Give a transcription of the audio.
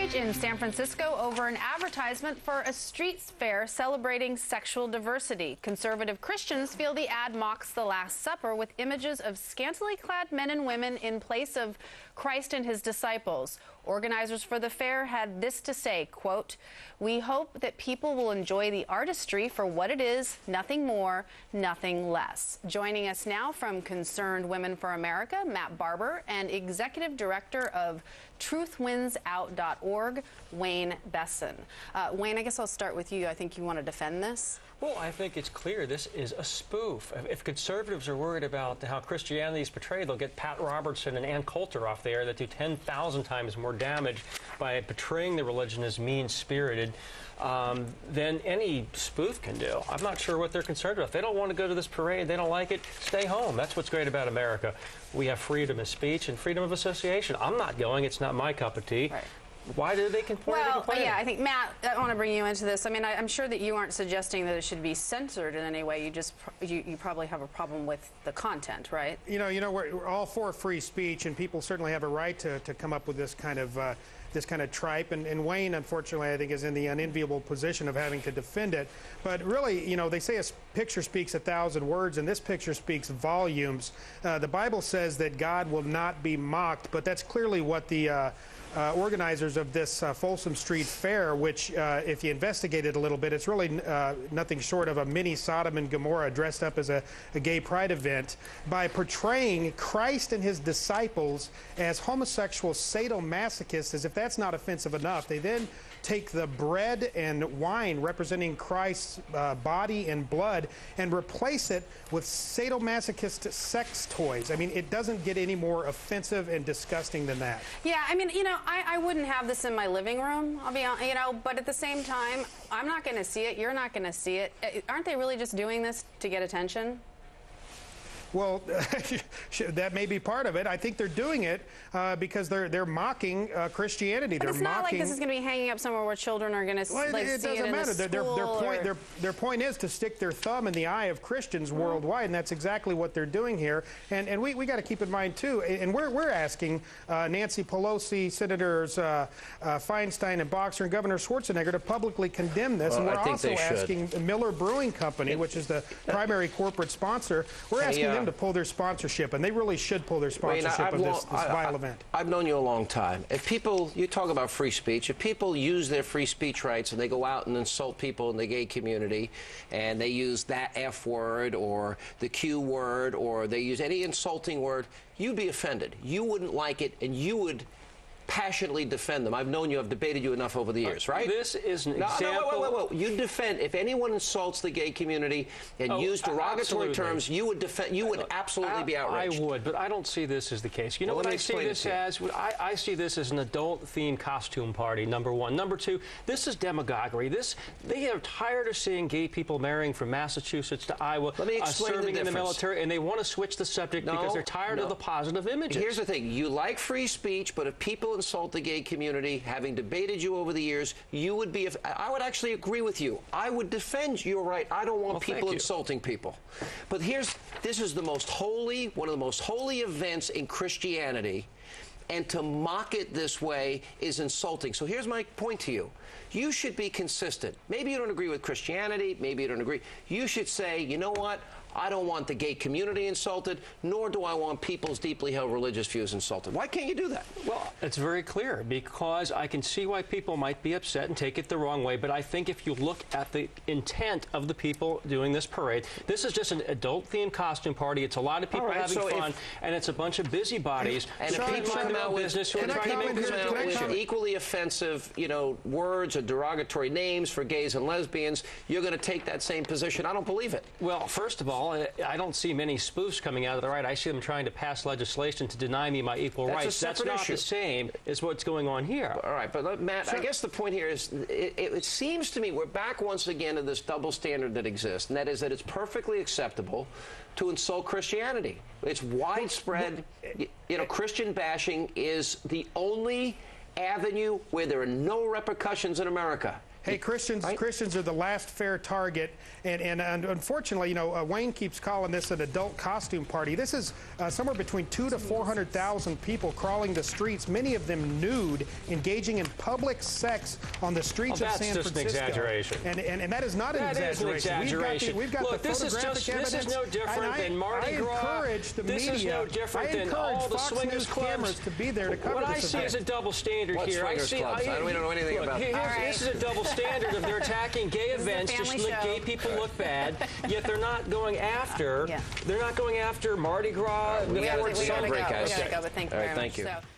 outrage in San Francisco over an advertisement for a street fair celebrating sexual diversity. Conservative Christians feel the ad mocks the Last Supper with images of scantily clad men and women in place of Christ and his disciples. Organizers for the fair had this to say, quote, "We hope that people will enjoy the artistry for what it is, nothing more, nothing less." Joining us now from Concerned Women for America, Matt Barber, and Executive Director of TruthWinsOut.org, Wayne Besen. Wayne, I guess I'll start with you. I think you want to defend this. Well, I think it's clear this is a spoof. If conservatives are worried about how Christianity is portrayed, they'll get Pat Robertson and Ann Coulter off the air that do 10,000 times more damage by portraying the religion as mean-spirited than any spoof can do. I'm not sure what they're concerned about. If they don't want to go to this parade, they don't like it, stay home. That's what's great about America. We have freedom of speech and freedom of association. I'm not going. It's not my cup of tea. Right. Why do they complain? Well, yeah, I think, Matt, I want to bring you into this. I mean, I'm sure that you aren't suggesting that it should be censored in any way. You probably have a problem with the content, right? You know, we're all for free speech, and people certainly have a right to come up with this kind of tripe. And Wayne, unfortunately, I think is in the unenviable position of having to defend it. But really, you know, they say a picture speaks 1,000 words, and this picture speaks volumes. The Bible says that God will not be mocked, but that's clearly what the organizers of this Folsom Street Fair, which if you investigate it a little bit, it's really nothing short of a mini Sodom and Gomorrah dressed up as a gay pride event, by portraying Christ and his disciples as homosexual sadomasochists. As if that's not offensive enough, they then take the bread and wine representing Christ's body and blood and replace it with sadomasochist sex toys. I mean, it doesn't get any more offensive and disgusting than that. Yeah, I mean, you know, I wouldn't have this in my living room, I'll be honest, you know, but at the same time, I'm not going to see it, you're not going to see it. Aren't they really just doing this to get attention? Well, that may be part of it. I think they're doing it because they're mocking Christianity. But it's not like this is going to be hanging up somewhere where children are going to see it in the school. Their point is to stick their thumb in the eye of Christians worldwide, and that's exactly what they're doing here. And we got to keep in mind too. And we're asking Nancy Pelosi, Senators Feinstein and Boxer, and Governor Schwarzenegger to publicly condemn this. Well, and we're also asking Miller Brewing Company, which is the primary corporate sponsor, we're asking them to pull their sponsorship, and they really should pull their sponsorship of this vile event. I've known you a long time. If people, you talk about free speech, if people use their free speech rights and they go out and insult people in the gay community, and they use that F word or the Q word, or they use any insulting word, you'd be offended. You wouldn't like it, and you would passionately defend them. I've known you. I've debated you enough over the years, right? This is an example. No, you defend. If anyone insults the gay community and use derogatory terms, you would defend. You would absolutely be outraged. I would, but I don't see this as the case. You know what I see this as? I see this as an adult-themed costume party, number one. Number two, this is demagoguery. They are tired of seeing gay people marrying from Massachusetts to Iowa, serving in the military, and they want to switch the subject because they're tired of the positive images. Here's the thing. You like free speech, but if people insult the gay community, having debated you over the years, you would be, I would actually agree with you. I would defend your right. I don't want people insulting people. But this is the most holy, one of the most holy events in Christianity, and to mock it this way is insulting. So here's my point to you. You should be consistent. Maybe you don't agree with Christianity, maybe you don't agree. You should say, you know what? I don't want the gay community insulted, nor do I want people's deeply held religious views insulted. Why can't you do that? Well, it's very clear, because I can see why people might be upset and take it the wrong way, but I think if you look at the intent of the people doing this parade, this is just an adult-themed costume party. It's a lot of people having fun, and it's a bunch of busybodies. And if people come out with equally offensive, you know, words or derogatory names for gays and lesbians, you're going to take that same position. I don't believe it. Well, first of all, I don't see many spoofs coming out of the right. I see them trying to pass legislation to deny me my equal rights. That's not the same as what's going on here. All right, but Matt, I guess the point here is it seems to me we're back once again to this double standard that exists, and that is that it's perfectly acceptable to insult Christianity. It's widespread. You know, Christian bashing is the only avenue where there are no repercussions in America. Hey, Christians are the last fair target, and unfortunately, you know, Wayne keeps calling this an adult costume party. This is somewhere between 200,000 to 400,000 people crawling the streets, many of them nude, engaging in public sex on the streets of San Francisco. That's just an exaggeration. And that is not an exaggeration. That is an exaggeration. We've got Look, the photographic evidence. This is no different than Mardi Gras. I encourage the media. This is no different than all the swingers clubs. To be there to cover what this I see event. is a double standard here. Swingers clubs? We don't know anything about that. This is a double standard of they're attacking gay events just to make gay people look bad, yet they're not going after. They're not going after Mardi Gras. We gotta break, guys. We gotta go, but thank you very much. Thank you. So.